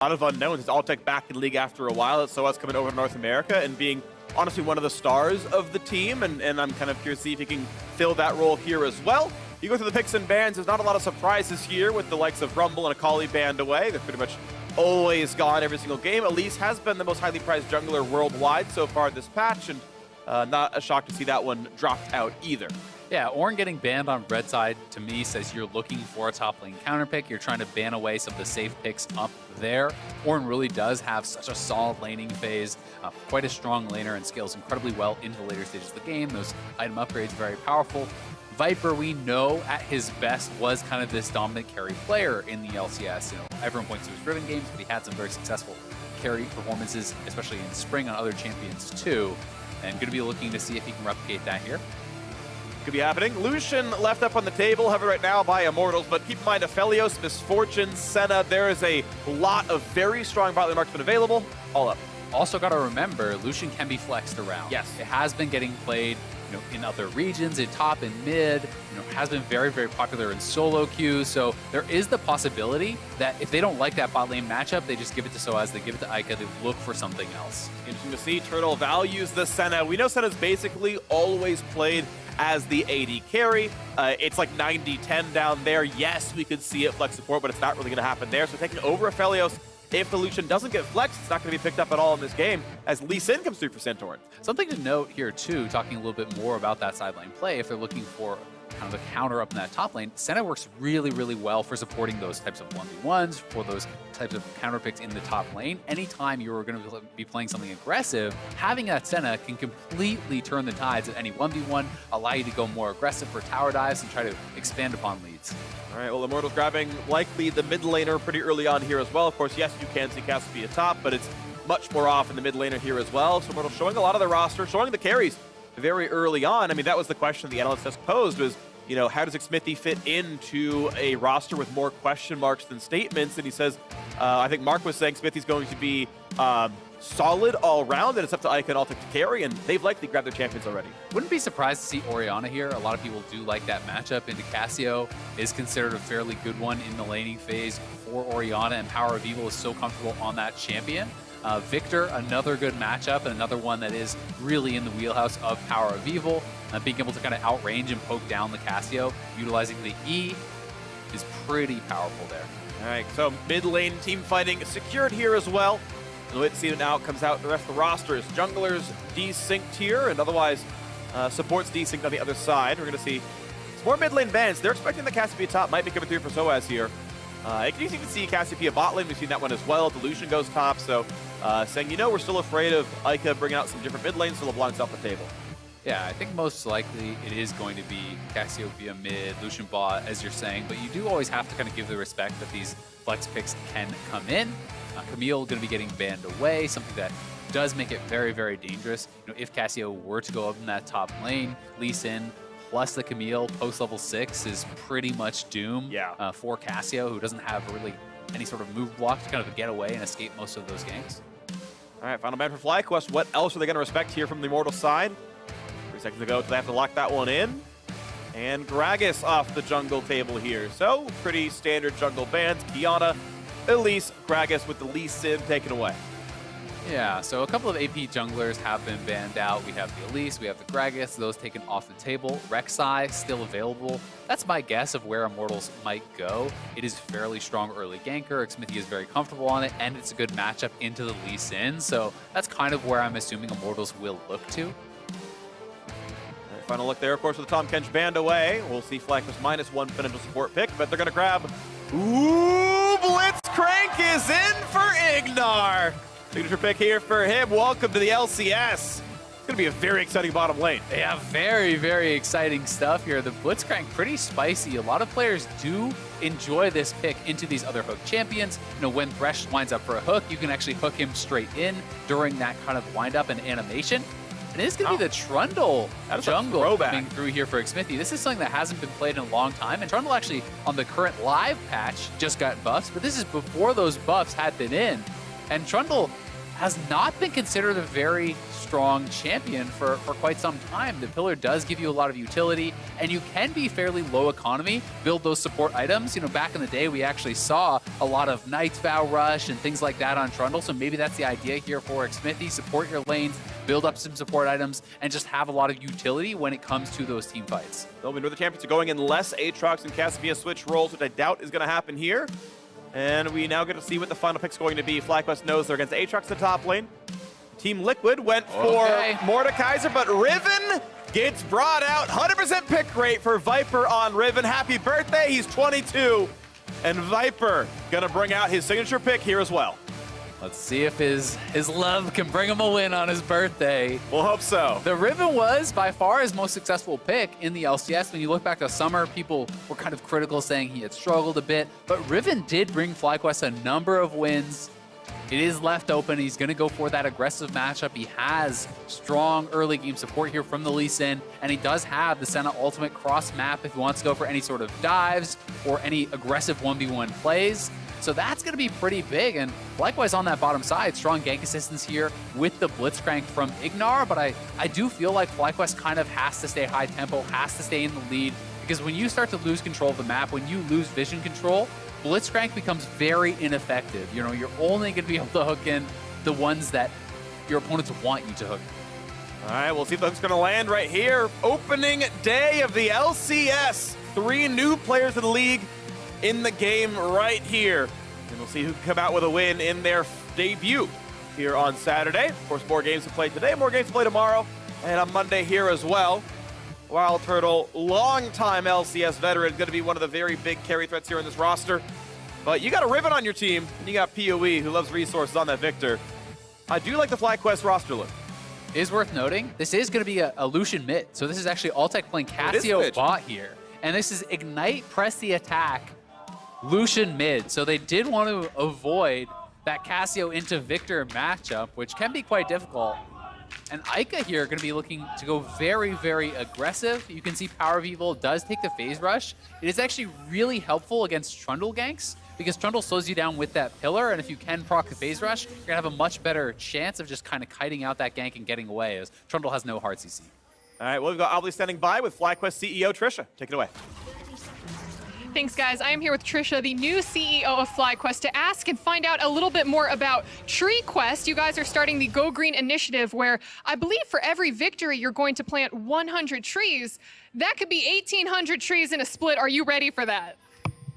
A lot of unknowns. It's Altec back in league after a while. It's sOAZ coming over to North America and being honestly one of the stars of the team, and I'm kind of curious to see if he can fill that role here as well. You go through the picks and bans, there's not a lot of surprises here with the likes of Rumble and Akali banned away. They're pretty much always gone every single game. Elise has been the most highly prized jungler worldwide so far this patch, and not a shock to see that one dropped out either. Yeah, Ornn getting banned on red side, to me, says you're looking for a top lane counter pick. You're trying to ban away some of the safe picks up there. Ornn really does have such a solid laning phase, quite a strong laner, and scales incredibly well into the later stages of the game. Those item upgrades very powerful. Viper, we know at his best was kind of this dominant carry player in the LCS. You know, everyone points to his driven games, but he had some very successful carry performances, especially in spring on other champions too. And going to be looking to see if he can replicate that here. Could be happening. Lucian left up on the table, hovered right now by Immortals, but keep in mind, Aphelios, Misfortune, Senna, there is a lot of very strong bot lane marksmen available, all up. Also got to remember, Lucian can be flexed around. Yes. It has been getting played, you know, in other regions, in top and mid, you know, has been very, very popular in solo queues. So there is the possibility that if they don't like that bot lane matchup, they just give it to sOAZ, they give it to Eika, they look for something else. Interesting to see. Turtle values the Senna. We know Senna's basically always played as the AD carry. It's like 90-10 down there. Yes, we could see it flex support, but it's not really going to happen there. So taking over Aphelios, if the Lucian doesn't get flexed, it's not going to be picked up at all in this game as Lee Sin comes through for Santorin. Something to note here too, talking a little bit more about that sideline play, if they're looking for kind of a counter up in that top lane, Senna works really, really well for supporting those types of 1v1s, for those types of counter picks in the top lane. Anytime you're going to be playing something aggressive, having that Senna can completely turn the tides at any 1v1, allow you to go more aggressive for tower dives and try to expand upon leads. All right, well, Immortals grabbing likely the mid laner pretty early on here as well. Of course, yes, you can see Cassiopeia top, but it's much more off in the mid laner here as well. So Immortals showing a lot of the roster, showing the carries very early on. I mean, that was the question the analyst desk posed was, you know, how does Xmithie fit into a roster with more question marks than statements? And he says, I think Mark was saying Xmithie's going to be solid all around, and it's up to Eika and Altec to carry, and they've likely grabbed their champions already. Wouldn't be surprised to see Orianna here. A lot of people do like that matchup. Into Cassio is considered a fairly good one in the laning phase for Orianna, and PowerOfEvil is so comfortable on that champion. Victor, another good matchup, and another one that is really in the wheelhouse of PowerOfEvil. Being able to kind of outrange and poke down the Cassio, utilizing the E, is pretty powerful there. All right, so mid lane team fighting secured here as well. And the way to see it now comes out the rest of the roster is junglers desynced here, and otherwise supports desynced on the other side. We're going to see some more mid lane bans. They're expecting the Cassiopeia top might be coming through for sOAZ here. You can even see Cassiopeia bot lane. We've seen that one as well. The Lucian goes top, so saying, you know, we're still afraid of Eika bringing out some different mid lanes, so LeBlanc's off the table. Yeah, I think most likely it is going to be Cassiopeia mid, Lucian bot, as you're saying, but you do always have to kind of give the respect that these flex picks can come in. Camille going to be getting banned away, something that does make it very, very dangerous. You know, if Cassio were to go up in that top lane, Lee Sin plus the Camille post level 6 is pretty much doom for Cassio, who doesn't have really any sort of move block to kind of get away and escape most of those ganks. All right, final man for FlyQuest. What else are they going to respect here from the Immortals side? 3 seconds to go, so they have to lock that one in. And Gragas off the jungle table here. So, pretty standard jungle bans. Kiana, Elise, Gragas with the Lee Sin taken away. Yeah, so a couple of AP junglers have been banned out. We have the Elise, we have the Gragas, those taken off the table. Rek'Sai still available. That's my guess of where Immortals might go. It is fairly strong early ganker. Xmithie is very comfortable on it, and it's a good matchup into the Lee Sin. So that's kind of where I'm assuming Immortals will look to. Final look there, of course, with the Tom Kench banned away. We'll see FlyQuest -1 potential support pick, but they're going to grab... Ooh, Blitzcrank is in for IgNar. Signature pick here for him. Welcome to the LCS. It's going to be a very exciting bottom lane. They have very, very exciting stuff here. The Blitzcrank, pretty spicy. A lot of players do enjoy this pick into these other hook champions. You know, when Thresh winds up for a hook, you can actually hook him straight in during that kind of wind up and animation. And it's going to be the Trundle jungle coming through here for Xmithie. This is something that hasn't been played in a long time. And Trundle actually, on the current live patch, just got buffs. But this is before those buffs had been in. And Trundle has not been considered a very strong champion for quite some time. The pillar does give you a lot of utility, and you can be fairly low economy, build those support items. You know, back in the day, we actually saw a lot of Knight's Vow Rush and things like that on Trundle, so maybe that's the idea here for Xmithie. Support your lanes, build up some support items, and just have a lot of utility when it comes to those team fights. They'll be Northern Champions are going in less Aatrox and Cassiopeia switch roles, which I doubt is going to happen here. And we now get to see what the final pick's going to be. FlyQuest knows they're against Aatrox in the top lane. Team Liquid went for Mordekaiser, but Riven gets brought out. 100% pick rate for Viper on Riven. Happy birthday, he's 22. And Viper gonna bring out his signature pick here as well. Let's see if his love can bring him a win on his birthday. We'll hope so. The Riven was by far his most successful pick in the LCS. When you look back to summer, people were kind of critical, saying he had struggled a bit. But Riven did bring FlyQuest a number of wins. It is left open. He's going to go for that aggressive matchup. He has strong early game support here from the Lucian, and he does have the Senna ultimate cross map if he wants to go for any sort of dives or any aggressive 1v1 plays. So that's going to be pretty big, and likewise on that bottom side, strong gank assistance here with the Blitzcrank from IgNar, but I do feel like FlyQuest kind of has to stay high tempo, has to stay in the lead, because when you start to lose control of the map, when you lose vision control, Blitzcrank becomes very ineffective. You know, you're only going to be able to hook in the ones that your opponents want you to hook in. All right, we'll see if the hook's going to land right here. Opening day of the LCS. 3 new players in the league in the game right here. And we'll see who can come out with a win in their debut here on Saturday. Of course, more games to play today, more games to play tomorrow, and on Monday here as well. WildTurtle, longtime LCS veteran, going to be one of the very big carry threats here in this roster. But you got a Riven on your team, and you got PoE, who loves resources on that Victor. I do like the FlyQuest roster look. It is worth noting, this is going to be a Lucian mid. So this is actually Altec playing Cassio bot here. And this is Ignite, press the attack, Lucian mid. So they did want to avoid that Cassio into Victor matchup, which can be quite difficult. And Eika here are going to be looking to go very, very aggressive. You can see PowerOfEvil does take the phase rush. It is actually really helpful against Trundle ganks because Trundle slows you down with that pillar, and if you can proc the phase rush, you're going to have a much better chance of just kind of kiting out that gank and getting away, as Trundle has no hard CC. All right, well, we've got Obli standing by with FlyQuest CEO Trisha. Take it away. Thanks, guys. I am here with Trisha, the new CEO of FlyQuest, to ask and find out a little bit more about TreeQuest. You guys are starting the Go Green initiative, where I believe for every victory, you're going to plant 100 trees. That could be 1,800 trees in a split. Are you ready for that?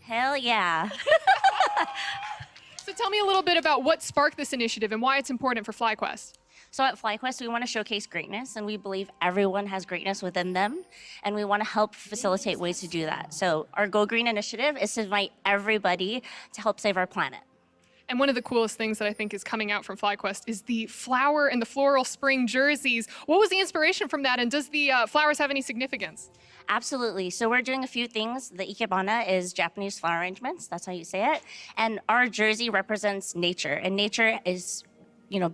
Hell yeah. So tell me a little bit about what sparked this initiative and why it's important for FlyQuest. So at FlyQuest, we want to showcase greatness, and we believe everyone has greatness within them, and we want to help facilitate ways to do that. So our Go Green initiative is to invite everybody to help save our planet. And one of the coolest things that I think is coming out from FlyQuest is the flower and the floral spring jerseys. What was the inspiration from that, and does the flowers have any significance? Absolutely. So we're doing a few things. The ikebana is Japanese flower arrangements. That's how you say it. And our jersey represents nature, and nature is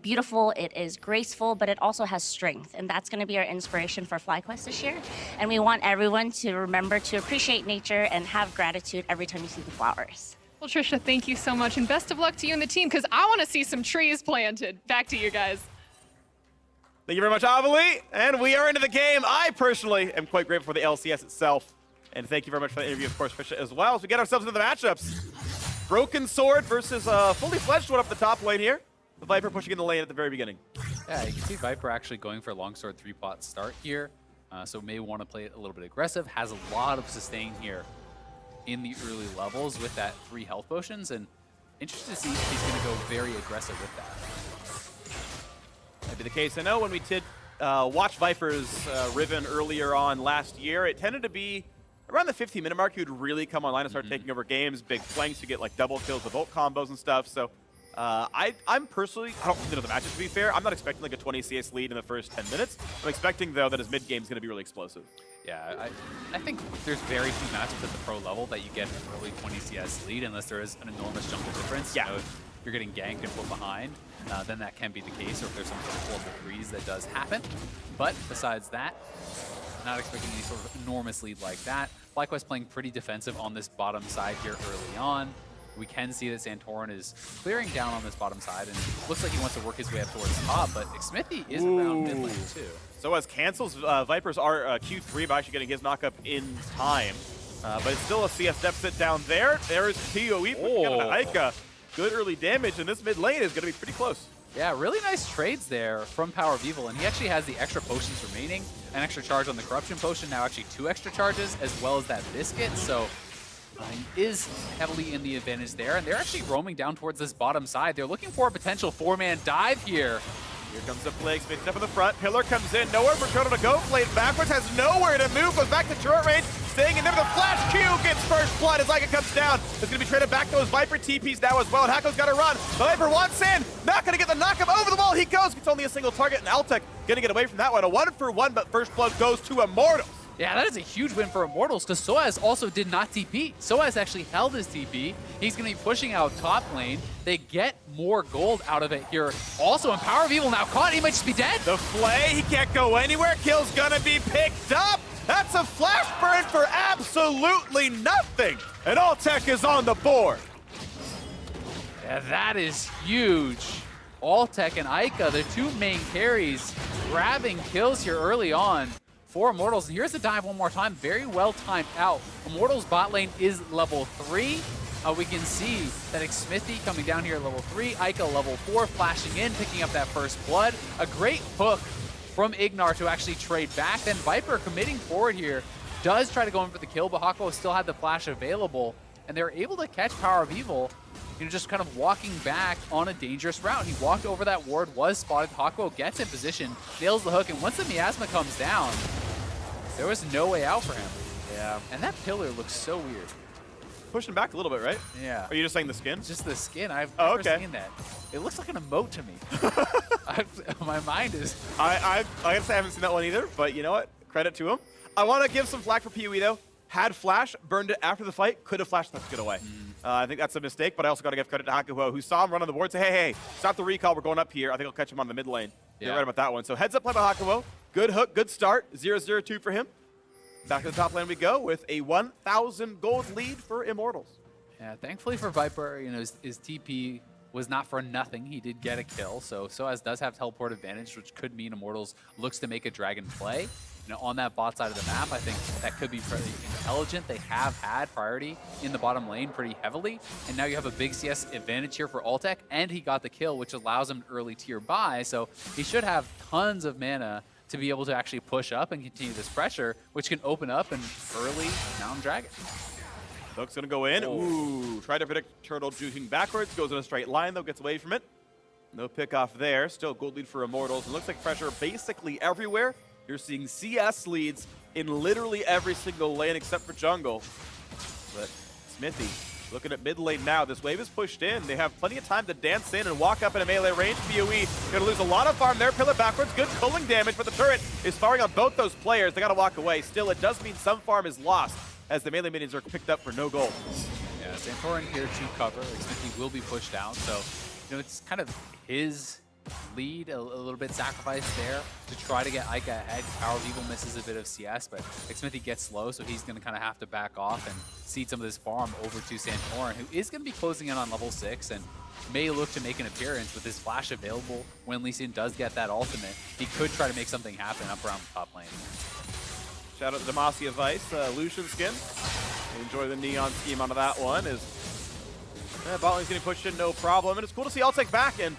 beautiful, it is graceful, but it also has strength. And that's going to be our inspiration for FlyQuest this year. And we want everyone to remember to appreciate nature and have gratitude every time you see the flowers. Well, Trisha, thank you so much, and best of luck to you and the team, because I want to see some trees planted. Back to you guys. Thank you very much, Avali. And we are into the game. I personally am quite grateful for the LCS itself. And thank you very much for the interview, of course, Trisha, as well. As we get ourselves into the matchups. Broken Sword versus fully fledged one up the top lane here. The Viper pushing in the lane at the very beginning. Yeah, you can see Viper actually going for a longsword 3-pot start here. So may want to play it a little bit aggressive. Has a lot of sustain here in the early levels with that 3 health potions. And interested to see if he's going to go very aggressive with that. Might be the case. I know when we did watch Viper's Riven earlier on last year, it tended to be around the 15-minute mark. He would really come online and start taking over games. Big flanks, you get like double kills with ult combos and stuff. So I'm personally, I don't know the matchup, to be fair. I'm not expecting like a 20 CS lead in the first 10 minutes. I'm expecting, though, that his mid game is going to be really explosive. Yeah, I think there's very few matchups at the pro level that you get an early 20 CS lead unless there is an enormous jungle difference. Yeah. You know, if you're getting ganked and put behind, then that can be the case, or if there's some sort of horrible freeze that does happen. But besides that, not expecting any sort of enormous lead like that. FlyQuest playing pretty defensive on this bottom side here early on. We can see that Santorin is clearing down on this bottom side, and looks like he wants to work his way up towards top, but Xmithie is around mid lane too. sOAZ cancels Viper's Q3 by actually getting his knockup in time. But it's still a CS deficit down there. There's PoE putting out an Eika. Good early damage, and this mid lane is going to be pretty close. Yeah, really nice trades there from PowerOfEvil, and he actually has the extra potions remaining, an extra charge on the Corruption Potion, now actually 2 extra charges, as well as that Biscuit, so he is heavily in the advantage there, and they're actually roaming down towards this bottom side. They're looking for a potential 4-man dive here. Here comes the Flakes, makes up in the front. Pillar comes in, nowhere for Trundle to go. Flame backwards, has nowhere to move, goes back to turret range, staying in there. The flash Q gets first blood as Ica comes down. It's going to be traded back to those Viper TPs now as well, and Hakuho's got to run. The Viper wants in, not going to get the knockup over the wall. He goes, gets only a single target, and Altec going to get away from that one. A 1-for-1, but first blood goes to Immortals. Yeah, that is a huge win for Immortals, because sOAZ also did not TP. sOAZ actually held his TP. He's going to be pushing out top lane. They get more gold out of it here. Also, and PowerOfEvil now caught. He might just be dead. The Flay, he can't go anywhere. Kill's going to be picked up. That's a flash burn for absolutely nothing. And Altec is on the board. Yeah, that is huge. Altec and Eika, the 2 main carries, grabbing kills here early on for Immortals. And here's the dive one more time. Very well timed out. Immortals bot lane is level 3. We can see that Xmithie coming down here at level 3. Eika level 4 flashing in, picking up that first blood. A great hook from IgNar to actually trade back. Then Viper committing forward here. Does try to go in for the kill, but Hakuho still had the flash available. And they're able to catch PowerOfEvil, just kind of walking back on a dangerous route. He walked over that ward, was spotted. Hakuho gets in position, nails the hook, and once the miasma comes down, there was no way out for him. Yeah. And that pillar looks so weird. Pushing back a little bit, right? Yeah. Are you just saying the skin? Just the skin. I've never seen that. It looks like an emote to me. My mind is... I gotta say I haven't seen that one either, but you know what? Credit to him. I want to give some flack for PoE though. Had flash, burned it after the fight, could have flashed that to get away. I think that's a mistake, but I also got to give credit to Hakuho, who saw him run on the board, say, hey, stop the recall, we're going up here. I think I'll catch him on the mid lane. You're right about that one. So heads up play by Hakuho. Good hook, good start. 0-0-2 for him. Back to the top lane we go with a 1,000 gold lead for Immortals. Yeah, thankfully for Viper, his TP was not for nothing. He did get a kill, so sOAZ does have teleport advantage, which could mean Immortals looks to make a dragon play. On that bot side of the map, I think that could be pretty intelligent. They have had priority in the bottom lane pretty heavily, and now you have a big CS advantage here for Altec, and he got the kill, which allows him early tier buy, so he should have tons of mana to be able to actually push up and continue this pressure, which can open up an early Mountain Dragon. Hook's gonna go in. Ooh, try to predict Turtle juking backwards, goes in a straight line though, gets away from it. No pick off there, still gold lead for Immortals. It looks like pressure basically everywhere. You're seeing CS leads in literally every single lane except for jungle. But Xmithie looking at mid lane now. This wave is pushed in. They have plenty of time to dance in and walk up in a melee range. PoE gonna lose a lot of farm there. Pillar backwards, good culling damage, but the turret is firing on both those players. They gotta walk away. Still, it does mean some farm is lost as the melee minions are picked up for no gold. Yeah, Santorin here to cover. Xmithie will be pushed out, so it's kind of his lead, a little bit sacrificed there to try to get Eika ahead. PowerOfEvil misses a bit of CS, but Xmithie gets slow, so he's going to kind of have to back off and cede some of this farm over to Santorin, who is going to be closing in on level 6 and may look to make an appearance with his flash available when Lucian does get that ultimate. He could try to make something happen up around the top lane. Shout out to Demacia Vice, Lucian skin. Enjoy the neon scheme onto that one. Bot lane's getting pushed in, no problem. And it's cool to see Altec back, and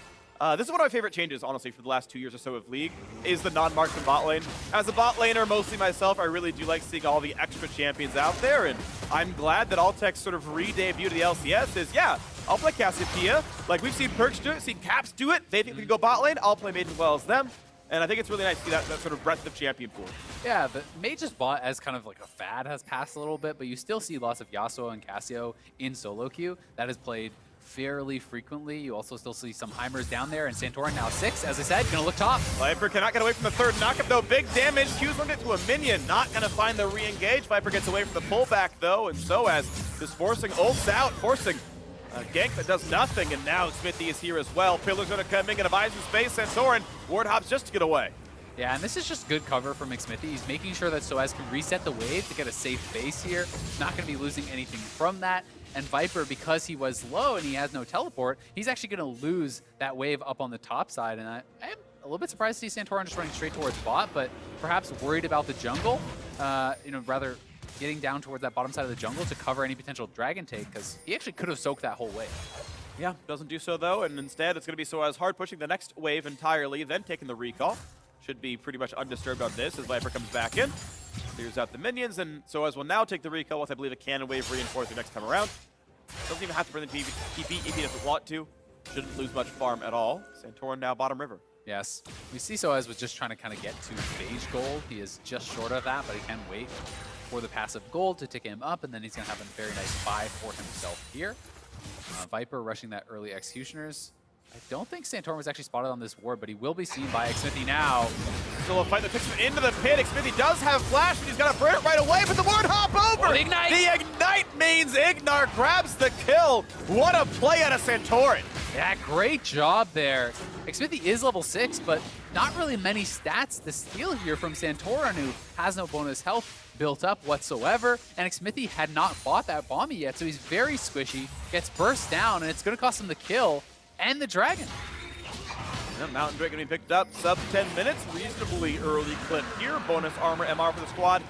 this is one of my favorite changes, honestly, for the last 2 years or so of League, is the non-marksman bot lane. As a bot laner, mostly myself, I really do like seeing all the extra champions out there, and I'm glad that Altec's sort of re-debut to the LCS is, yeah, I'll play Cassiopeia. Like, we've seen Perks do it, seen Caps do it. They think we can go bot lane, I'll play Mage as well as them. And I think it's really nice to see that sort of breadth of champion pool. Yeah, the Mage's bot as kind of like a fad has passed a little bit, but you still see lots of Yasuo and Cassio in solo queue. That is played fairly frequently. You also still see some Heimers down there, and Santorin now 6, as I said, gonna look top. Viper cannot get away from the third knockup though. Big damage. Q's linked it to a minion. Not gonna find the re-engage. Viper gets away from the pullback though, and sOAZ is forcing ults out, forcing a gank that does nothing, and now Xmithie is here as well. Pillar's gonna come in, gonna buy some space. Santorin ward hops just to get away. Yeah, and this is just good cover from Xmithie. He's making sure that sOAZ can reset the wave to get a safe base here. Not going to be losing anything from that. And Viper, because he was low and he has no teleport, he's actually going to lose that wave up on the top side. And I am a little bit surprised to see Santorin just running straight towards bot, but perhaps worried about the jungle. Rather getting down towards that bottom side of the jungle to cover any potential dragon take, because he actually could have soaked that whole wave. Yeah, doesn't do so though, and instead it's going to be sOAZ hard pushing the next wave entirely, then taking the recall. Should be pretty much undisturbed on this as Viper comes back in. Clears out the minions, and sOAZ will now take the recall with, I believe, a cannon wave reinforcer next time around. Doesn't even have to bring the TP if he doesn't want to. Shouldn't lose much farm at all. Santorin now bottom river. Yes, we see sOAZ was just trying to kind of get to phase gold. He is just short of that, but he can wait for the passive gold to tick him up, and then he's going to have a very nice buy for himself here. Viper rushing that early Executioners. I don't think Santorin was actually spotted on this ward, but he will be seen by Xmithie now. Still a fight that takes him into the pit. Xmithie does have flash, and he's got to burn it right away, but the ward hop over! Oh, the ignite! The ignite means IgNar grabs the kill. What a play out of Santorin. Yeah, great job there. Xmithie is level 6, but not really many stats to steal here from Santorin, who has no bonus health built up whatsoever, and Xmithie had not bought that bomb yet, so he's very squishy, gets burst down, and it's going to cost him the kill and the dragon. Yeah, Mountain Drake going to be picked up, sub 10 minutes, reasonably early clip here. Bonus armor MR for the squad.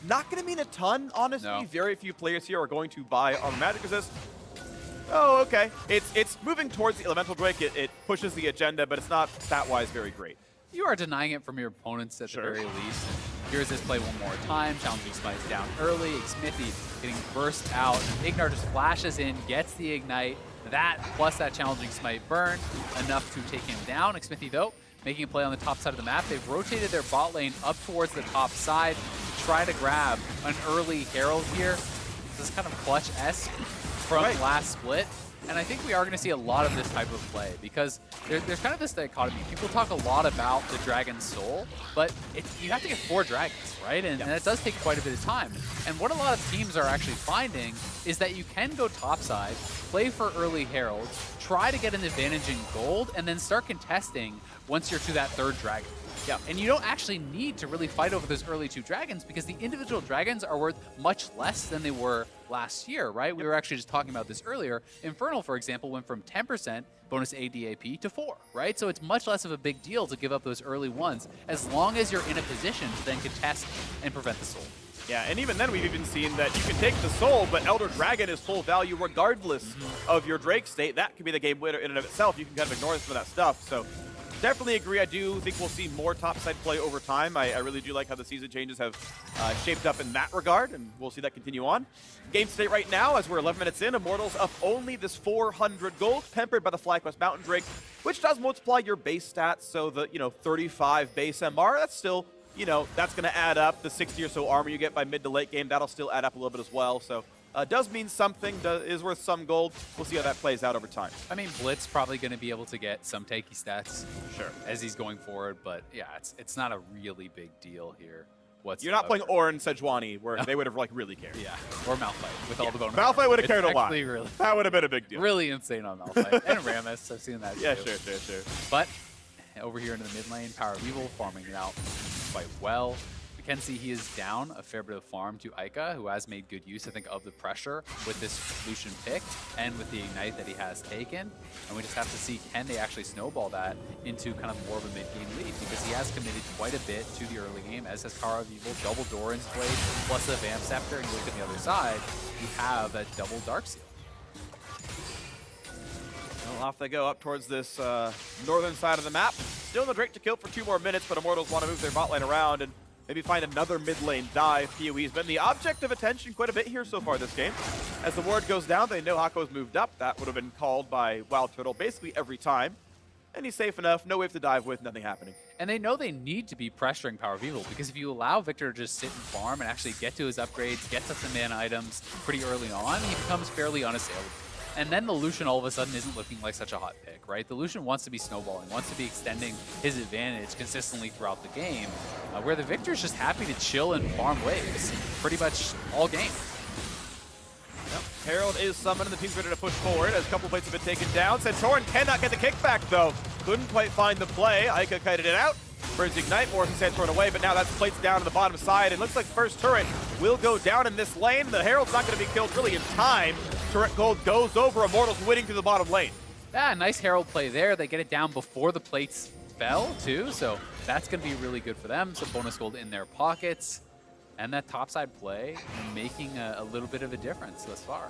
Not going to mean a ton, honestly. No. Very few players here are going to buy armor magic resist. Oh, okay. It's moving towards the Elemental Drake. It pushes the agenda, but it's not stat-wise very great. You are denying it from your opponents at the very least. Here's this play one more time. Challenging Smite down early. Xmithie getting burst out. IgNar just flashes in, gets the ignite. That plus that Challenging Smite burn, enough to take him down. Xmithie, though, making a play on the top side of the map. They've rotated their bot lane up towards the top side to try to grab an early Herald here. This is kind of clutch-esque from last split. And I think we are going to see a lot of this type of play because there's kind of this dichotomy. People talk a lot about the Dragon's Soul, but you have to get 4 dragons, right? And that does take quite a bit of time. And what a lot of teams are actually finding is that you can go topside, play for early Heralds, try to get an advantage in gold, and then start contesting once you're to that 3rd dragon. Yeah, and you don't actually need to really fight over those early 2 dragons because the individual dragons are worth much less than they were last year, right? We were actually just talking about this earlier. Infernal, for example, went from 10% bonus ADAP to 4, right? So it's much less of a big deal to give up those early ones as long as you're in a position to then contest and prevent the soul. Yeah, and even then we've even seen that you can take the soul, but Elder Dragon is full value regardless of your Drake state. That could be the game winner in and of itself. You can kind of ignore some of that stuff. So definitely agree. I do think we'll see more topside play over time. I really do like how the season changes have shaped up in that regard, and we'll see that continue on. Game state right now, as we're 11 minutes in, Immortals up only this 400 gold, pampered by the FlyQuest Mountain Drake, which does multiply your base stats. So the 35 base MR, that's still, that's going to add up. The 60 or so armor you get by mid to late game, that'll still add up a little bit as well. So does mean something, is worth some gold. We'll see how that plays out over time. I mean, Blitz probably going to be able to get some takey stats as he's going forward, but yeah, it's not a really big deal here. You're not playing Orin Sejuani, where they would have really cared. Yeah, or Malphite with all the bonus. Malphite would have cared a lot. Really, that would have been a big deal. Really insane on Malphite. And Rammus, I've seen that too. Yeah, sure. But over here into the mid lane, PowerOfEvil farming it out quite well. We can see he is down a fair bit of farm to Eika, who has made good use, I think, of the pressure with this Lucian pick and with the ignite that he has taken. And we just have to see, can they actually snowball that into kind of more of a mid-game lead, because he has committed quite a bit to the early game, as has PowerOfEvil. Double Doran's played, plus the Vamp Scepter, and you look at the other side, you have that double Dark Seal. Well, off they go up towards this northern side of the map. Still in the Drake to kill for 2 more minutes, but Immortals want to move their bot lane around and maybe find another mid lane dive. PoE's been the object of attention quite a bit here so far this game. As the ward goes down, they know Hakuho's moved up. That would have been called by WildTurtle basically every time. And he's safe enough, no wave to dive with, nothing happening. And they know they need to be pressuring PowerOfEvil, because if you allow Victor to just sit and farm and actually get to his upgrades, get to some mana items pretty early on, he becomes fairly unassailable. And then the Lucian all of a sudden isn't looking like such a hot pick, right? The Lucian wants to be snowballing, wants to be extending his advantage consistently throughout the game, where the Victor's just happy to chill and farm waves pretty much all game. Yep. Herald is summoned and the team's ready to push forward as a couple plates have been taken down. Santorin cannot get the kickback though. Couldn't quite find the play. Eika kited it out. Burns the Ignite, more from Santorin away, but now that's plates down to the bottom side, and looks like first turret will go down in this lane. The Herald's not going to be killed really in time. Turret gold goes over, Immortals winning through the bottom lane. Yeah, nice Herald play there. They get it down before the plates fell, too, so that's going to be really good for them. Some bonus gold in their pockets. And that topside play making a little bit of a difference thus far.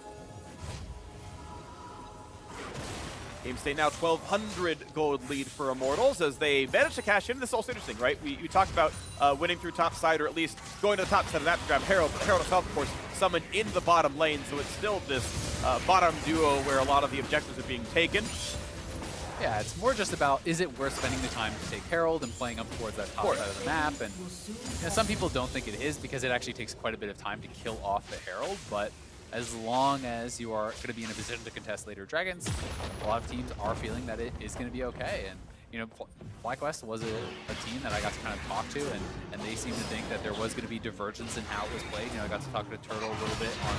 Game state now 1,200 gold lead for Immortals as they managed to cash in. This is also interesting, right? We talked about winning through top side, or at least going to the top side of that to grab Herald. But Herald itself, of course, summoned in the bottom lane, so it's still this bottom duo where a lot of the objectives are being taken. Yeah, it's more just about, is it worth spending the time to take Herald and playing up towards that top side of the map? And some people don't think it is because it actually takes quite a bit of time to kill off the Herald, but as long as you are going to be in a position to contest later dragons, a lot of teams are feeling that it is going to be okay. And FlyQuest was a team that I got to kind of talk to, and they seemed to think that there was going to be divergence in how it was played. I got to talk to Turtle a little bit on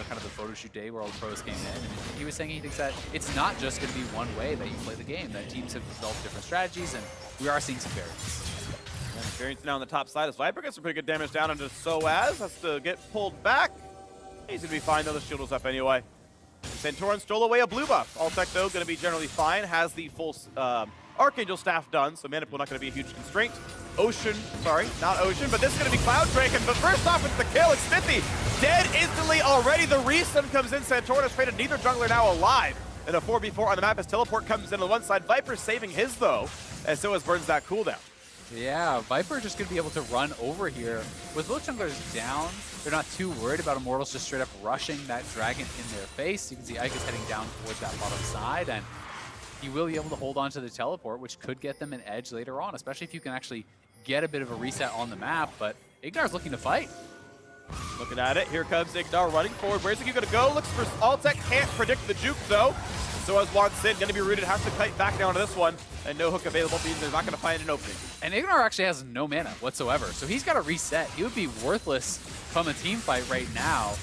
kind of the photo shoot day where all the pros came in, and he was saying he thinks that it's not just going to be one way that you play the game, that teams have developed different strategies, and we are seeing some variance. And variance now on the top side as Viper gets some pretty good damage down into sOAZ, has to get pulled back. He's going to be fine, though. The shield was up anyway. Santorin stole away a blue buff. Altec, though, going to be generally fine. Has the full Archangel staff done, so mana pool not going to be a huge constraint. Ocean, sorry, not Ocean, but this is going to be Cloud Draken. But first off, it's the kill. Xmithie dead instantly already. The resun comes in. Santorin has traded neither jungler now alive. And a 4v4 on the map as Teleport comes in on one side. Viper saving his, though, as sOAZ burns that cooldown. Yeah, Viper just going to be able to run over here. With both junglers down, they're not too worried about Immortals just straight up rushing that dragon in their face. You can see Eika's heading down towards that bottom side, and he will be able to hold on to the teleport, which could get them an edge later on, especially if you can actually get a bit of a reset on the map. But IgNar's looking to fight. Looking at it, here comes IgNar running forward. Where's he going to go? Looks for Altec, can't predict the juke, though. sOAZ wants in, going to be rooted, has to kite back down to this one, and no hook available means they're not going to find an opening. And IgNar actually has no mana whatsoever, so he's got to reset. He would be worthless from a team fight right now.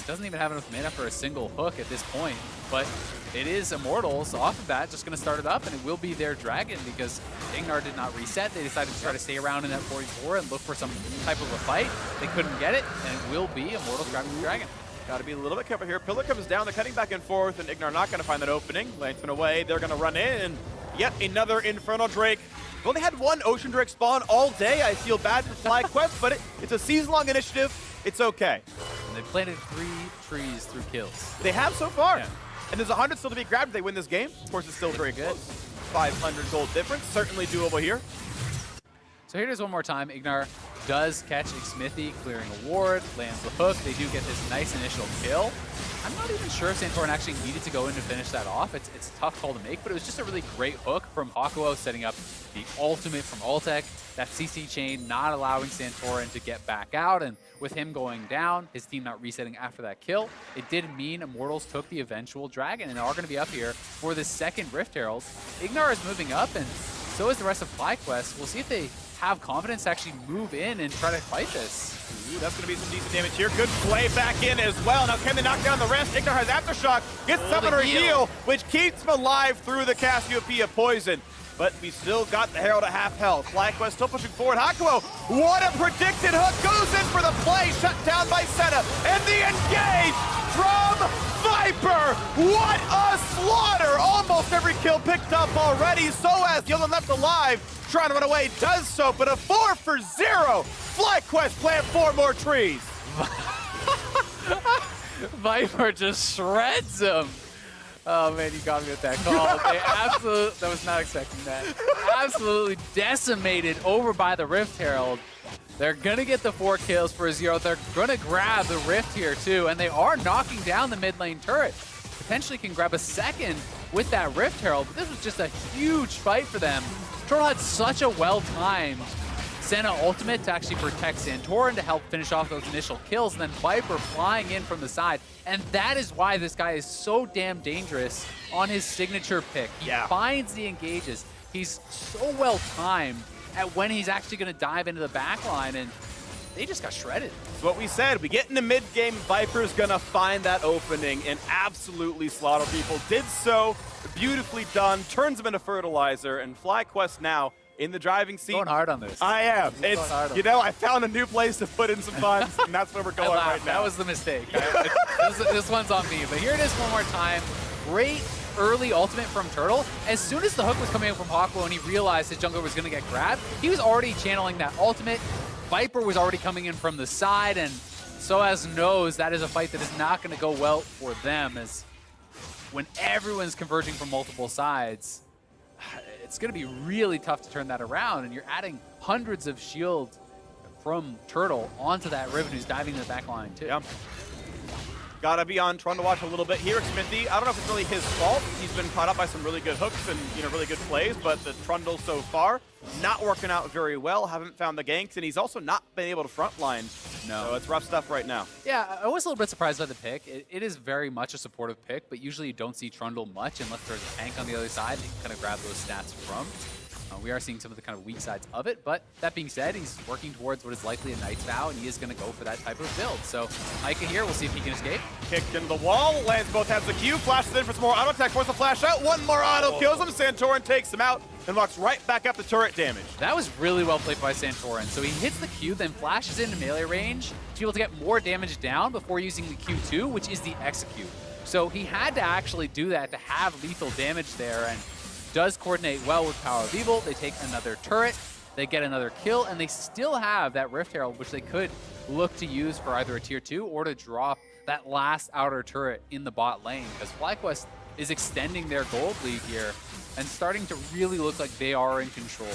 Doesn't even have enough mana for a single hook at this point, but it is Immortals off of that, just going to start it up, and it will be their dragon because IgNar did not reset. They decided to try to stay around in that 44 and look for some type of a fight. They couldn't get it, and it will be Immortals grabbing the dragon. Got to be a little bit careful here. Pillar comes down, they're cutting back and forth, and IgNar not going to find that opening. Lantern away, they're going to run in, and yet another Infernal Drake. We've only had one Ocean Drake spawn all day. I feel bad for FlyQuest, but it's a season-long initiative. It's okay. And they planted 3 trees through kills. They have so far. Yeah. And there's 100 still to be grabbed if they win this game. Of course, it's still very good. 500 gold difference, certainly doable here. So here it is one more time. IgNar does catch Xmithie, clearing a ward, lands the hook. They do get this nice initial kill. I'm not even sure if Santorin actually needed to go in to finish that off. It's a tough call to make, but it was just a really great hook from Hakuho, setting up the ultimate from Altec. That CC chain not allowing Santorin to get back out, and with him going down, his team not resetting after that kill, it did mean Immortals took the eventual dragon and are going to be up here for the second Rift Herald. IgNar is moving up, and so is the rest of FlyQuest. We'll see if they have confidence to actually move in and try to fight this. Ooh, that's going to be some decent damage here. Good play back in as well. Now, can they knock down the rest? IgNar has Aftershock, gets Summoner heal, which keeps him alive through the Cassiopeia poison. But we still got the Herald at half health. FlyQuest still pushing forward. Hakuho, what a predicted hook, goes in for the play, shut down by Senna. And the engage from Viper. What a slaughter. Almost every kill picked up already. sOAZ, the only left alive, trying to run away, does so, but a 4 for 0. FlyQuest plant 4 more trees. Viper just shreds him. Oh man, you got me with that call. They absolutely, I was not expecting that. Absolutely decimated over by the Rift Herald. They're gonna get the 4 kills for 0. They're gonna grab the Rift here too, and they are knocking down the mid lane turret. Potentially can grab a second with that Rift Herald, but this was just a huge fight for them. Turtle had such a well-timed Senna ultimate to actually protect Santorin to help finish off those initial kills, and then Viper flying in from the side. And that is why this guy is so damn dangerous on his signature pick. He finds the engages. He's so well-timed at when he's actually going to dive into the backline, and they just got shredded. It's what we said. We get into mid-game, Viper's going to find that opening and absolutely slaughter people. Did so, beautifully done, turns them into fertilizer, and FlyQuest now in the driving seat. Going hard on this. I am. Going hard on You know, I found a new place to put in some funds, and that's where we're going right now. That was the mistake. This one's on me. But here it is one more time. Great early ultimate from Turtle. As soon as the hook was coming in from Hakuho and he realized his jungler was going to get grabbed, he was already channeling that ultimate. Viper was already coming in from the side, and sOAZ knows that is a fight that is not going to go well for them, as when everyone's converging from multiple sides, it's going to be really tough to turn that around, and you're adding hundreds of shield from Turtle onto that Riven who's diving in the back line too. Yeah. Gotta be on Trundle watch a little bit here. Xmithie, I don't know if it's really his fault. He's been caught up by some really good hooks and really good plays, but the Trundle so far not working out very well. Haven't found the ganks, and he's also not been able to frontline. No, so it's rough stuff right now. Yeah, I was a little bit surprised by the pick. It is very much a supportive pick, but usually you don't see Trundle much unless there's a tank on the other side that you can kind of grab those stats from. We are seeing some of the kind of weak sides of it, but that being said, he's working towards what is likely a Knight's Vow, and he is going to go for that type of build. So Eika here, we'll see if he can escape. Kicked into the wall, lands both hands the Q, flashes in for some more auto attack, forces the flash out, one more auto, kills him, Santorin takes him out, and walks right back up the turret damage. That was really well played by Santorin. So he hits the Q, then flashes into melee range to be able to get more damage down before using the Q2, which is the execute. So he had to actually do that to have lethal damage there, and does coordinate well with PowerOfEvil. They take another turret, they get another kill, and they still have that Rift Herald, which they could look to use for either a tier 2 or to drop that last outer turret in the bot lane, because FlyQuest is extending their gold lead here and starting to really look like they are in control.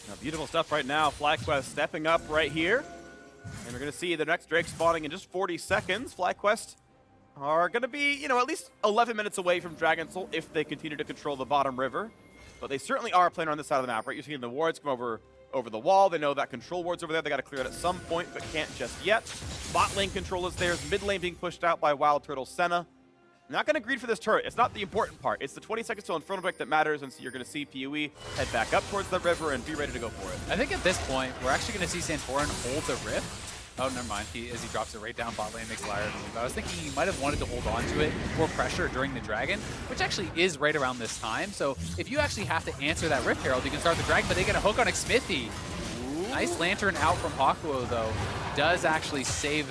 Now, beautiful stuff right now. FlyQuest stepping up right here, and we're going to see the next Drake spawning in just 40 seconds. FlyQuest are going to be, at least 11 minutes away from Dragon Soul if they continue to control the bottom river. But they certainly are playing on this side of the map, right? You're seeing the wards come over the wall. They know that control ward's over there. They got to clear it at some point, but can't just yet. Bot lane control is theirs. Mid lane being pushed out by WildTurtle Senna. Not going to greed for this turret. It's not the important part. It's the 20 seconds till Infernal Break that matters, and so you're going to see PoE head back up towards the river and be ready to go for it. I think at this point, we're actually going to see Santorin hold the Rift. Oh, never mind. As he drops it right down bot lane, makes Lyra move. I was thinking he might have wanted to hold on to it for pressure during the Dragon, which actually is right around this time. So if you actually have to answer that Rift Herald, you can start the Dragon, but they get a hook on Xmithie. Nice Lantern out from Hakuho, though. Does actually save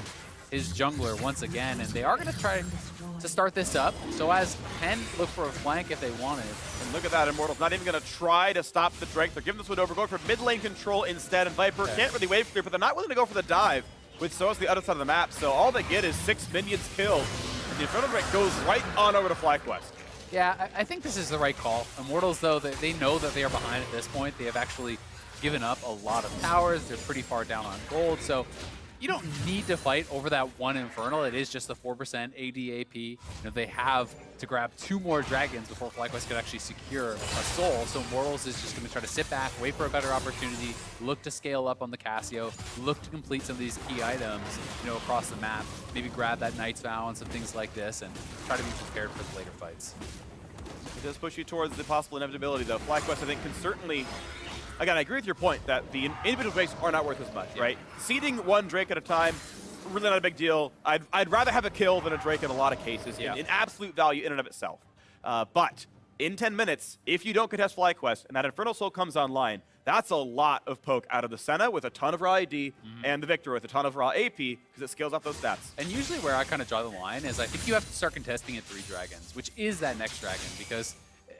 his jungler once again, and they are going to try to start this up. sOAZ can look for a flank if they wanted. And look at that, Immortals not even going to try to stop the Drake. They're giving this one over, going for mid lane control instead, and Viper can't really wait for it, but they're not willing to go for the dive with sOAZ the other side of the map. So all they get is 6 minions killed, and the Infernal Drake goes right on over to FlyQuest. Yeah, I think this is the right call. Immortals, though, they know that they are behind at this point. They have actually given up a lot of towers. They're pretty far down on gold, so you don't need to fight over that one Infernal. It is just the 4% AD AP. They have to grab 2 more dragons before FlyQuest could actually secure a soul. So Immortals is just going to try to sit back, wait for a better opportunity, look to scale up on the Cassio, look to complete some of these key items, across the map. Maybe grab that Knight's Vow and some things like this, and try to be prepared for the later fights. It does push you towards the possible inevitability, though. FlyQuest, I think, can certainly. Again, I agree with your point that the individual Drakes are not worth as much, right? Seeding one Drake at a time, really not a big deal. I'd rather have a kill than a Drake in a lot of cases, in absolute value in and of itself. But in 10 minutes, if you don't contest FlyQuest and that Infernal Soul comes online, that's a lot of poke out of the Senna with a ton of raw AD and the Victor with a ton of raw AP because it scales off those stats. And usually where I kind of draw the line is I think you have to start contesting at 3 dragons, which is that next dragon, because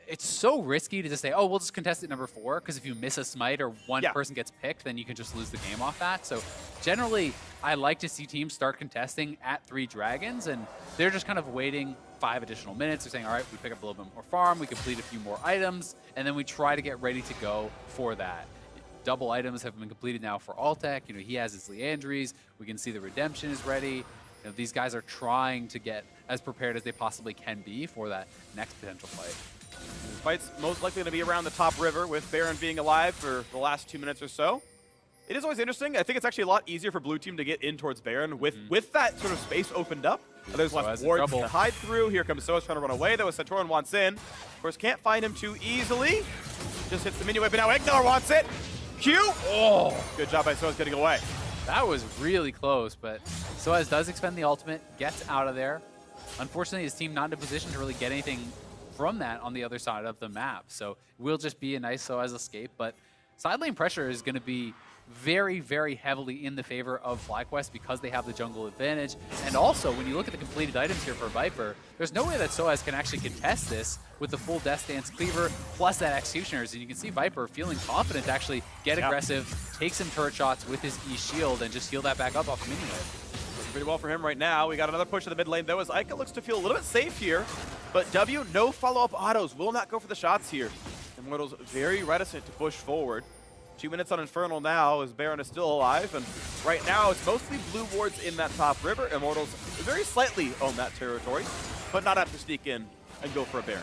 it's so risky to just say, oh, we'll just contest at number 4, because if you miss a smite or one person gets picked, then you can just lose the game off that. So generally, I like to see teams start contesting at 3 dragons, and they're just kind of waiting 5 additional minutes. They're saying, all right, we pick up a little bit more farm, we complete a few more items, and then we try to get ready to go for that. Double items have been completed now for Altec. He has his Leandries. We can see the Redemption is ready. These guys are trying to get as prepared as they possibly can be for that next potential fight. This fight's most likely going to be around the top river, with Baron being alive for the last 2 minutes or so. It is always interesting. I think it's actually a lot easier for blue team to get in towards Baron with that sort of space opened up. There's less wards to hide through. Here comes sOAZ trying to run away, though, as Santorin wants in. Of course, can't find him too easily. Just hits the minion whip, but now IgNar wants it. Q! Oh, good job by sOAZ getting away. That was really close, but sOAZ does expend the ultimate, gets out of there. Unfortunately, his team not in a position to really get anything from that on the other side of the map. So it will just be a nice sOAZ escape, but side lane pressure is going to be very, very heavily in the favor of FlyQuest because they have the jungle advantage. And also, when you look at the completed items here for Viper, there's no way that sOAZ can actually contest this with the full Death Dance Cleaver plus that Executioners. And you can see Viper feeling confident to actually get aggressive, take some turret shots with his E-Shield, and just heal that back up off the minion wave. Pretty well for him right now. We got another push to the mid lane, though, as Eika looks to feel a little bit safe here. But W, no follow-up autos, will not go for the shots here. Immortals very reticent to push forward. 2 minutes on Infernal now as Baron is still alive, and right now it's mostly blue wards in that top river. Immortals very slightly own that territory, but not have to sneak in and go for a Baron.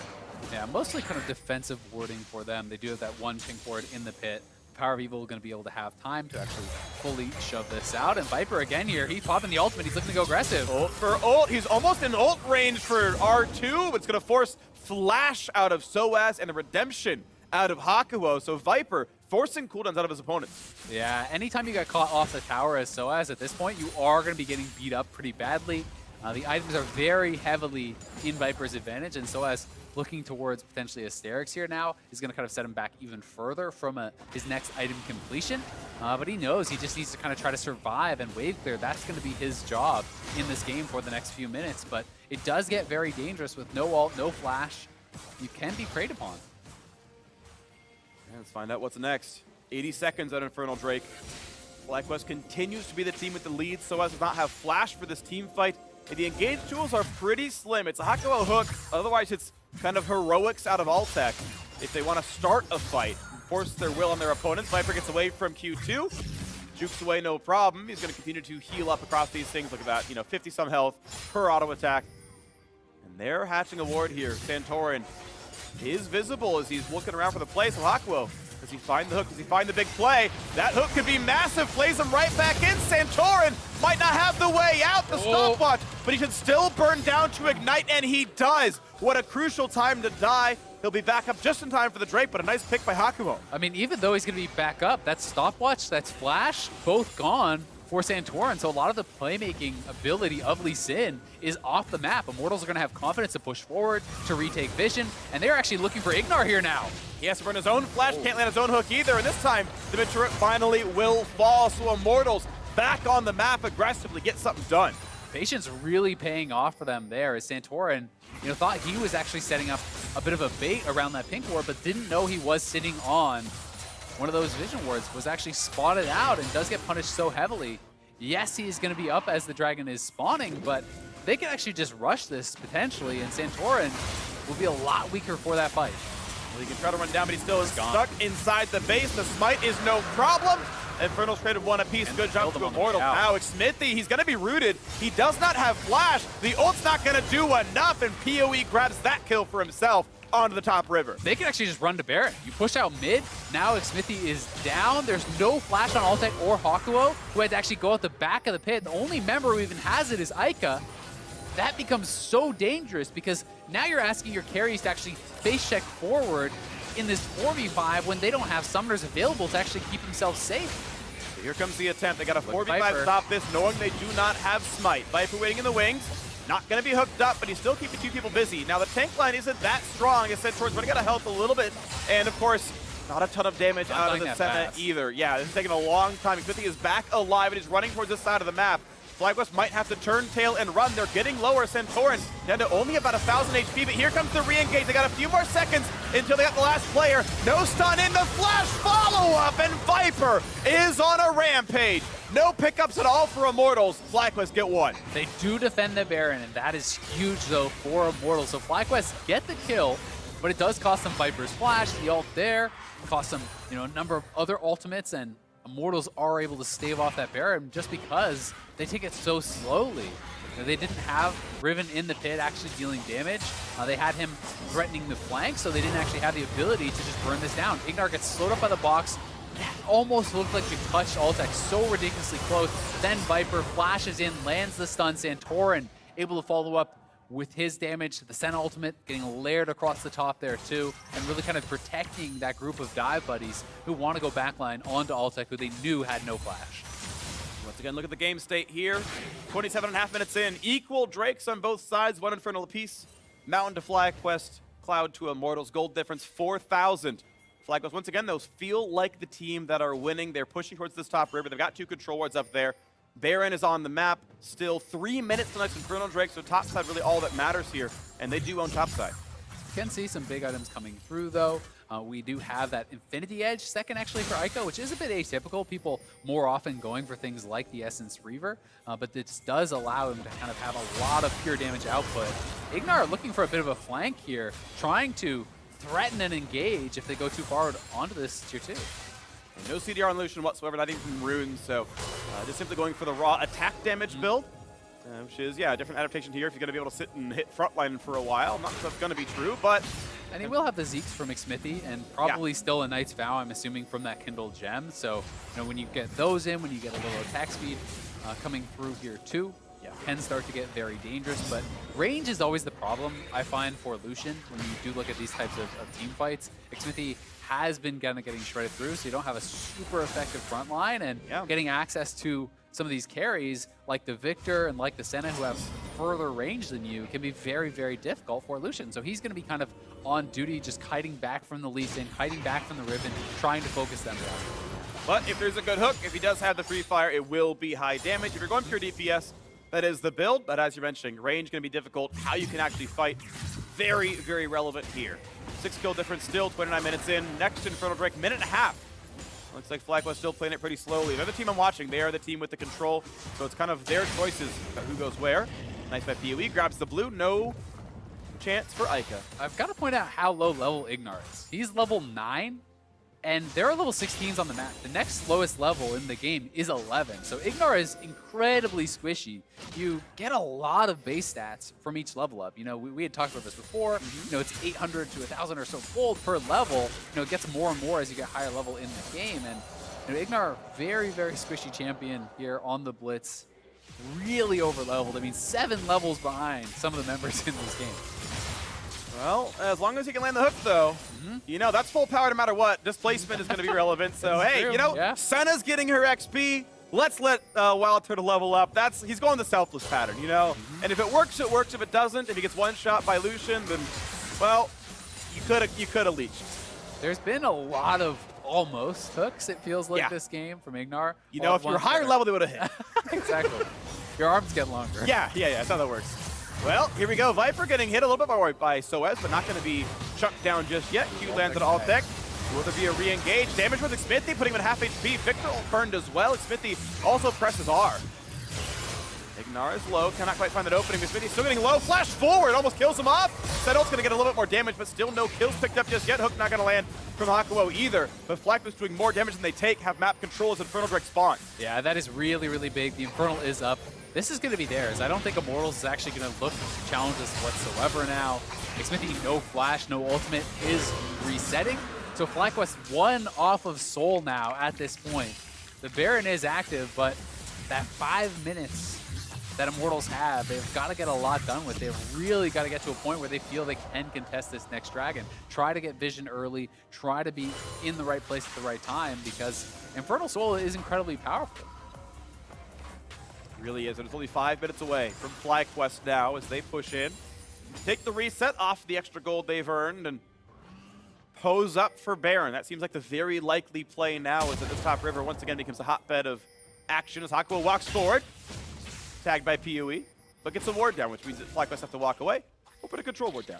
Yeah, mostly kind of defensive warding for them. They do have that one pink ward in the pit. PowerOfEvil going to be able to have time to actually fully shove this out. And Viper again here, he's popping the ultimate. He's looking to go aggressive. Ult for ult. He's almost in ult range for R2, but it's going to force Flash out of sOAZ and the Redemption out of Hakuho. So Viper forcing cooldowns out of his opponents. Yeah, anytime you get caught off the tower as sOAZ at this point, you are going to be getting beat up pretty badly. The items are very heavily in Viper's advantage, and sOAZ looking towards potentially Asterix here now is going to kind of set him back even further from his next item completion. But he knows he just needs to kind of try to survive and wave clear. That's going to be his job in this game for the next few minutes. But it does get very dangerous with no ult, no flash. You can be preyed upon. Yeah, let's find out what's next. 80 seconds on Infernal Drake. FlyQuest continues to be the team with the lead. sOAZ does not have flash for this team fight. And the engage tools are pretty slim. It's a Hakuho hook. Otherwise, it's kind of heroics out of Altec. If they want to start a fight, force their will on their opponents. Viper gets away from Q2. Jukes away, no problem. He's going to continue to heal up across these things. Look at that, 50-some health per auto attack. And they're hatching a ward here. Santorin is visible as he's looking around for the play. So Hakuho, does he find the hook? Does he find the big play? That hook could be massive. Plays him right back in. Santorin might not have the way out, the stopwatch, but he should still burn down to ignite, and he does. What a crucial time to die. He'll be back up just in time for the Drake, but a nice pick by Hakuho. I mean, even though he's going to be back up, that stopwatch, that's flash, both gone for Santorin. So a lot of the playmaking ability of Lee Sin is off the map. Immortals are going to have confidence to push forward, to retake vision, and they're actually looking for IgNar here now. He has to burn his own flash, can't land his own hook either, and this time the mid-turret finally will fall. So Immortals back on the map aggressively, get something done. Patience really paying off for them there as Santorin, thought he was actually setting up a bit of a bait around that pink ward, but didn't know he was sitting on one of those vision wards, was actually spotted out and does get punished so heavily. Yes, he is going to be up as the dragon is spawning, but they can actually just rush this potentially, and Santorin will be a lot weaker for that fight. Well, he can try to run down, but he still is stuck inside the base. The smite is no problem. Infernal's traded one apiece. Good job to Immortal. Now, Xmithie, he's going to be rooted. He does not have flash. The ult's not going to do enough, and PoE grabs that kill for himself onto the top river. They can actually just run to Baron. You push out mid. Now Xmithie is down. There's no flash on Altec or Hakuho, who had to actually go out the back of the pit. The only member who even has it is Eika. That becomes so dangerous because now you're asking your carries to actually face check forward in this 4v5 when they don't have summoners available to actually keep themselves safe. Here comes the attempt. They got a 4v5 stop this, knowing they do not have smite. Viper waiting in the wings. Not going to be hooked up, but he's still keeping two people busy. Now, the tank line isn't that strong. As Santorin's running out of health a little bit. And, of course, not a ton of damage out of the Senna either. Yeah, this is taking a long time. Xmithie is back alive, and he's running towards this side of the map. FlyQuest might have to turn tail and run. They're getting lower. Santorin down to only about 1,000 HP, but here comes the re-engage. They got a few more seconds until they got the last player. No stun in the flash follow-up, and Viper is on a rampage. No pickups at all for Immortals. FlyQuest get one. They do defend the Baron, and that is huge, though, for Immortals. So FlyQuest get the kill, but it does cost them Viper's flash, the ult there. It costs them, a number of other ultimates, and Immortals are able to stave off that Baron just because they take it so slowly. They didn't have Riven in the pit actually dealing damage. They had him threatening the flank, so they didn't actually have the ability to just burn this down. IgNar gets slowed up by the box. That almost looked like it touched Altec so ridiculously close. Then Viper flashes in, lands the stun. Santorin able to follow up with his damage to the Senna ultimate, getting layered across the top there too, and really kind of protecting that group of dive buddies who want to go backline onto Altec, who they knew had no flash. Once again, look at the game state here. 27.5 minutes in. Equal Drakes on both sides, one Infernal apiece. Mountain to FlyQuest, Cloud to Immortals. Gold difference 4,000. FlyQuest, once again, those feel like the team that are winning. They're pushing towards this top river. They've got 2 control wards up there. Baron is on the map. Still 3 minutes till next Infernal Drake, so top side really all that matters here. And they do own top side. Can see some big items coming through, though. We do have that Infinity Edge second, actually, for Eika, which is a bit atypical. People more often going for things like the Essence Reaver, but this does allow him to kind of have a lot of pure damage output. IgNar looking for a bit of a flank here, trying to threaten and engage if they go too far onto this tier 2. And no CDR on Lucian whatsoever, not even from Runes, so just simply going for the raw attack damage build. Which is, yeah, a different adaptation here if you're going to be able to sit and hit frontline for a while. Not that that's going to be true, but... And he will have the Zeeks from Xmithie, and probably still a Knight's Vow, I'm assuming, from that Kindled Gem. So, you know, when you get those in, when you get a little attack speed coming through here too, can start to get very dangerous. But range is always the problem, I find, for Lucian when you do look at these types of team fights. Xmithie has been kind of getting shredded through, so you don't have a super effective front line, and getting access to some of these carries like the Victor and like the Senna who have further range than you can be very, very difficult for Lucian. So he's going to be kind of on duty, just kiting back from the Lee Sin, kiting back from the Riven, trying to focus them down. But if there's a good hook, if he does have the free fire, it will be high damage. If you're going pure DPS, that is the build. But as you're mentioning, range going to be difficult. How you can actually fight, very, very relevant here. 6 kill difference still, 29 minutes in. Next Infernal Drake, minute and a half. Looks like FlyQuest still playing it pretty slowly. The other team I'm watching, they are the team with the control, so it's kind of their choices about who goes where. Nice by PoE, grabs the blue, no chance for Eika. I've got to point out how low level IgNar is. He's level 9, and there are level 16s on the map. The next lowest level in the game is 11, so IgNar is incredibly squishy. You get a lot of base stats from each level up. You know, we had talked about this before. You know, it's 800 to 1,000 or so gold per level. You know, it gets more and more as you get higher level in the game. And you know, IgNar, very, very squishy champion here on the Blitz. Really over leveled. I mean, 7 levels behind some of the members in this game. Well, as long as he can land the hook, though, you know, that's full power no matter what. Displacement is going to be relevant. So, hey, you know, Senna's getting her XP. Let's let WildTurtle level up. He's going the selfless pattern, you know? And if it works, it works. If it doesn't, if he gets one shot by Lucian, then, well, you could have leached. There's been a lot of almost hooks, it feels like, this game from IgNar. You know, if you're higher level, they would have hit. Exactly. Your arms get longer. Yeah, that's how that works. Well, here we go. Viper getting hit a little bit more by sOAZ, but not going to be chucked down just yet. Q lands on Altec. Will there be a re-engage? Damage with Xmithie, putting him at half HP. Victor burned as well. Xmithie also presses R. IgNar is low, cannot quite find that opening. Xmithie still getting low. Flash forward, almost kills him off. Settle's going to get a little bit more damage, but still no kills picked up just yet. Hook not going to land from Hakuho either. But FlyQuest doing more damage than they take. Have map control as Infernal Drake spawn. Yeah, that is really, really big. The Infernal is up. This is going to be theirs. I don't think Immortals is actually going to look to challenge this whatsoever now. Xmithie, no flash, no ultimate, is resetting. So FlyQuest 1 off of Soul now at this point. The Baron is active, but that 5 minutes that Immortals have, they've got to get a lot done with. They've really got to get to a point where they feel they can contest this next dragon. Try to get vision early, try to be in the right place at the right time, because Infernal Soul is incredibly powerful. Really is, and it's only 5 minutes away from FlyQuest now as they push in. Take the reset off the extra gold they've earned and pose up for Baron. That seems like the very likely play now as that this top river once again becomes a hotbed of action as Hakuho walks forward. Tagged by PoE, but gets a ward down, which means that FlyQuest have to walk away. We'll put a control ward down.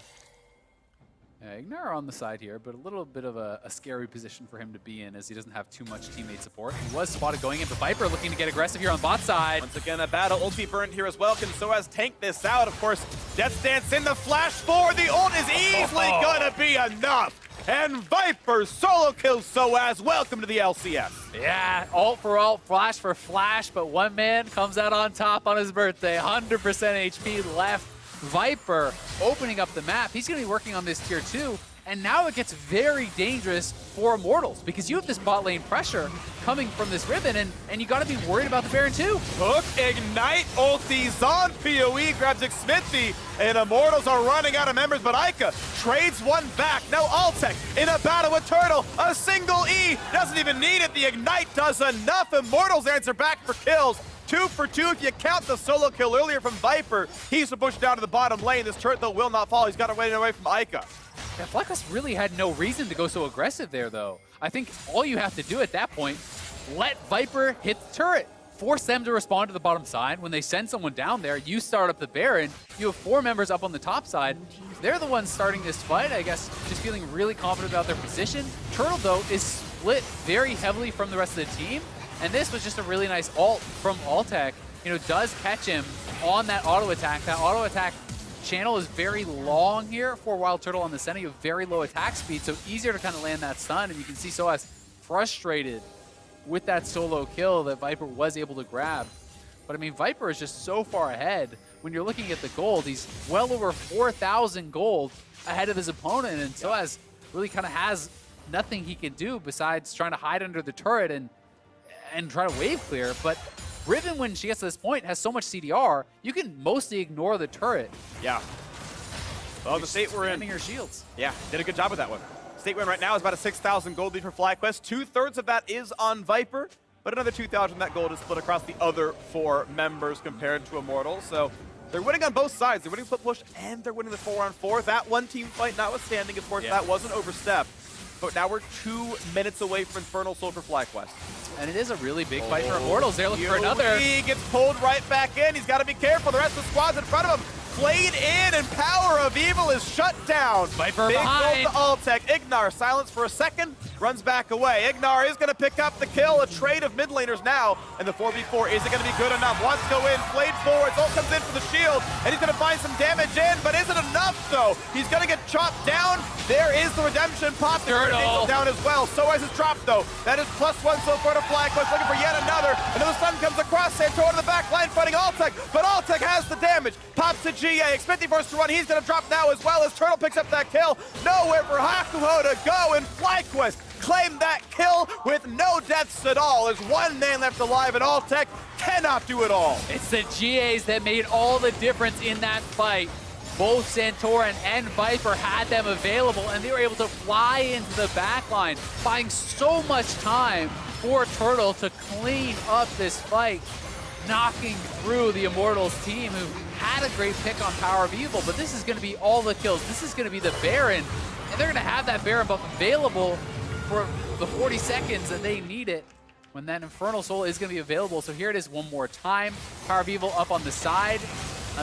IgNar on the side here, but a little bit of a scary position for him to be in as he doesn't have too much teammate support. He was spotted going in, but Viper looking to get aggressive here on bot side. Once again, a battle. Ulti burned here as well. Can sOAZ tank this out? Of course, Death Dance in the flash forward. The ult is easily gonna be enough. And Viper solo kills sOAZ. Welcome to the LCS. Yeah, ult for ult, flash for flash, but one man comes out on top on his birthday. 100% HP left. Viper opening up the map. He's going to be working on this tier 2, and now it gets very dangerous for Immortals because you have this bot lane pressure coming from this ribbon, and you got to be worried about the Baron too. Hook, ignite, ulti's on. PoE grabs Xmithie, and Immortals are running out of members, but Eika trades one back. Now Altec in a battle with Turtle. A single E, doesn't even need it. The ignite does enough. Immortals answer back for kills. 2 for 2 if you count the solo kill earlier from Viper. He's to push down to the bottom lane. This turret, though, will not fall. He's got to wait away from Eika. Yeah, FlyQuest really had no reason to go so aggressive there, though. I think all you have to do at that point, let Viper hit the turret. Force them to respond to the bottom side. When they send someone down there, you start up the Baron. You have 4 members up on the top side. They're the ones starting this fight, I guess, just feeling really confident about their position. Turtle, though, is split very heavily from the rest of the team. And this was just a really nice ult from Altec. You know, does catch him on that auto attack. That auto attack channel is very long here for WildTurtle on the Senna. You have very low attack speed, so easier to kind of land that stun. And you can see sOAZ frustrated with that solo kill that Viper was able to grab. But I mean, Viper is just so far ahead. When you're looking at the gold, he's well over 4,000 gold ahead of his opponent, and sOAZ really kind of has nothing he can do besides trying to hide under the turret and try to wave clear. But Riven, when she gets to this point, has so much CDR, you can mostly ignore the turret. Yeah. Well, the state we're in. Your shields. Yeah, did a good job with that one. State win right now is about a 6,000 gold lead for FlyQuest. 2/3 of that is on Viper, but another 2,000 that gold is split across the other 4 members compared to Immortals. So they're winning on both sides. They're winning split push and they're winning the 4-on-4. That one team fight notwithstanding, of course, that wasn't overstepped. But now we're 2 minutes away from Infernal Soul for FlyQuest. And it is a really big fight for Immortals. They're looking for another. He gets pulled right back in. He's got to be careful. The rest of the squad's in front of him. Played in, and PowerOfEvil is shut down. Viper Big behind. goal to Altec. Ignar silenced for a second, runs back away. Ignar is going to pick up the kill. A trade of mid laners now, and the 4v4 isn't going to be good enough. Wants to go in, played forward. Ult comes in for the shield, and he's going to find some damage in, but isn't enough though. He's going to get chopped down. There is the redemption pop. The Turtle down as well. sOAZ is dropped though. That is +1 so far to FlyQuest, looking for yet another. Another stun comes across. Santorin in the back line fighting Altec, but Altec has the damage. Pops to GA. Xmithie forced to run. He's going to drop now as well as Turtle picks up that kill. Nowhere for Hakuho to go, and FlyQuest claimed that kill with no deaths at all. There's 1 man left alive, and Altec cannot do it all. It's the GAs that made all the difference in that fight. Both Santorin and Viper had them available, and they were able to fly into the backline, buying so much time for Turtle to clean up this fight, knocking through the Immortals team, who had a great pick on PowerOfEvil, but this is going to be all the kills. This is going to be the Baron, and they're going to have that Baron buff available for the 40 seconds that they need it when that Infernal Soul is going to be available. So here it is one more time. PowerOfEvil up on the side.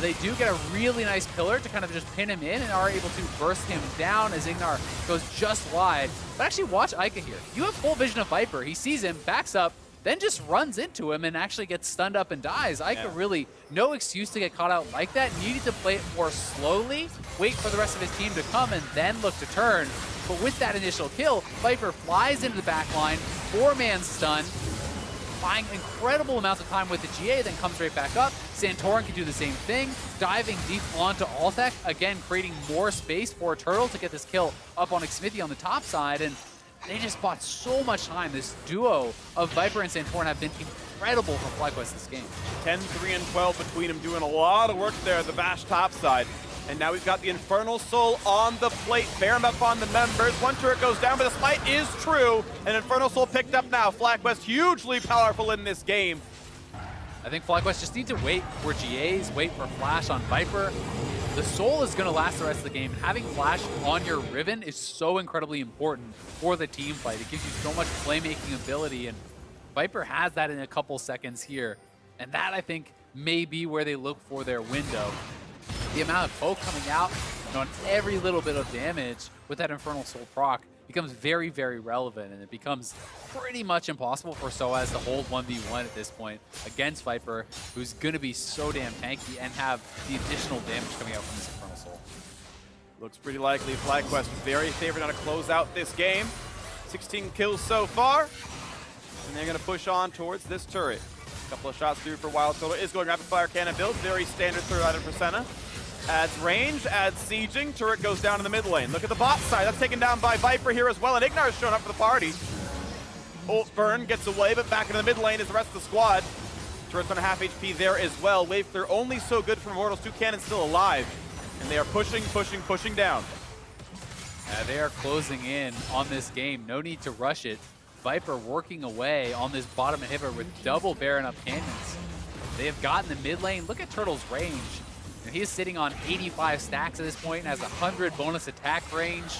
They do get a really nice pillar to kind of just pin him in and are able to burst him down as Ignar goes just wide. But actually watch Eika here. You have full vision of Viper. He sees him, backs up, then just runs into him and actually gets stunned up and dies. Eika really no excuse to get caught out like that. Needed to play it more slowly, wait for the rest of his team to come, and then look to turn. But with that initial kill, Viper flies into the back line, 4-man stun, buying incredible amounts of time with the GA, then comes right back up. Santorin can do the same thing, diving deep onto Altec, again creating more space for Turtle to get this kill up on Xmithie on the top side, and they just bought so much time. This duo of Viper and Santorin have been incredible for FlyQuest this game. 10, 3, and 12 between them, doing a lot of work there at the Bash top side. And now we've got the Infernal Soul on the plate. Baron up on the members. 1 turret goes down, but the smite is true. And Infernal Soul picked up now. FlyQuest hugely powerful in this game. I think FlyQuest just need to wait for GAs, wait for Flash on Viper. The Soul is going to last the rest of the game. Having Flash on your Riven is so incredibly important for the team fight. It gives you so much playmaking ability, and Viper has that in a couple seconds here. And that, I think, may be where they look for their window. The amount of poke coming out on every little bit of damage with that Infernal Soul proc becomes very, very relevant, and it becomes pretty much impossible for sOAZ to hold 1v1 at this point against Viper, who's going to be so damn tanky and have the additional damage coming out from this Infernal Soul. Looks pretty likely FlyQuest very favored on to close out this game. 16 kills so far, and they're going to push on towards this turret. A couple of shots through for WildTurtle. Is going rapid fire cannon build, very standard third item for Senna. Adds range, adds sieging. Turret goes down in the mid lane. Look at the bot side. That's taken down by Viper here as well. And Ignar is showing up for the party. Ult burn gets away, but back into the mid lane is the rest of the squad. Turret's on a half HP there as well. Wave clear only so good for Immortals. 2 cannons still alive. And they are pushing, pushing, pushing down. They are closing in on this game. No need to rush it. Viper working away on this bottom inhibitor with double Baron up cannons. They have gotten the mid lane. Look at Turtle's range. And he is sitting on 85 stacks at this point and has 100 bonus attack range.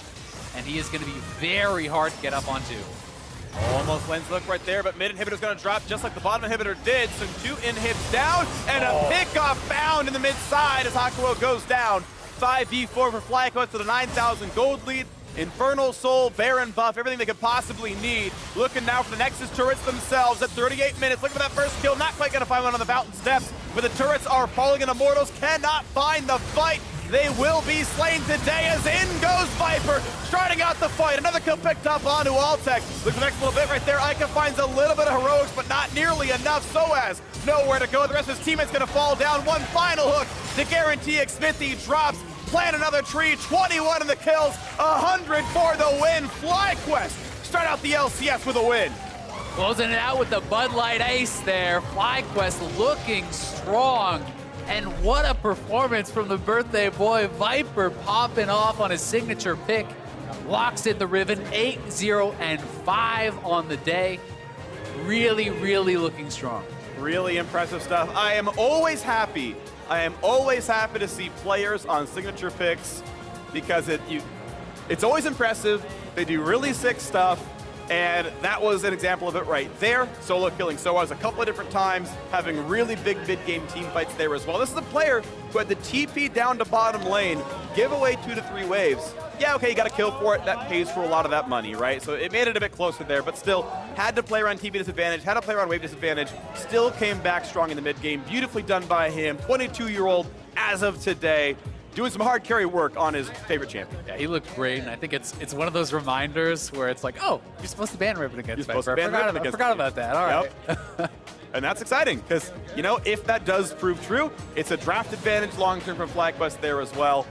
And he is going to be very hard to get up onto. Almost lens look right there, but mid inhibitor's gonna drop just like the bottom inhibitor did. So 2 inhibs down, and a pickoff found in the mid side as Hakuho goes down. 5v4 for FlyQuest with a 9,000 gold lead. Infernal Soul, Baron buff, everything they could possibly need. Looking now for the Nexus turrets themselves at 38 minutes. Looking for that first kill, not quite gonna find one on the fountain steps, but the turrets are falling and Immortals cannot find the fight. They will be slain today as in goes Viper, starting out the fight. Another kill picked up onto Altec. Look for the next little bit right there. Eika finds a little bit of heroics, but not nearly enough. SOAZ, nowhere to go. The rest of his teammates gonna fall down. One final hook to guarantee Xmithie drops. Plant another tree, 21 in the kills, 100 for the win. FlyQuest start out the LCS with a win. Closing it out with the Bud Light ace there. FlyQuest looking strong. And what a performance from the birthday boy. Viper popping off on his signature pick. Locks in the Riven, 8-0 and 5 on the day. Really, really looking strong. Really impressive stuff. I am always happy to see players on signature picks because it's always impressive. They do really sick stuff. And that was an example of it right there. Solo killing sOAZ a couple of different times, having really big mid-game team fights there as well. This is a player who had the TP down to bottom lane, give away 2 to 3 waves. Yeah, okay, you got a kill for it. That pays for a lot of that money, right? So it made it a bit closer there, but still had to play around TP disadvantage, had to play around wave disadvantage, still came back strong in the mid-game. Beautifully done by him. 22-year-old as of today, doing some hard carry work on his favorite champion. Yeah, he looked great, and I think it's one of those reminders where it's like, oh, you're supposed to ban Riven against Viper. I forgot about that. All right. Yep. And that's exciting because, you know, if that does prove true, it's a draft advantage long-term from FlyQuest there as well.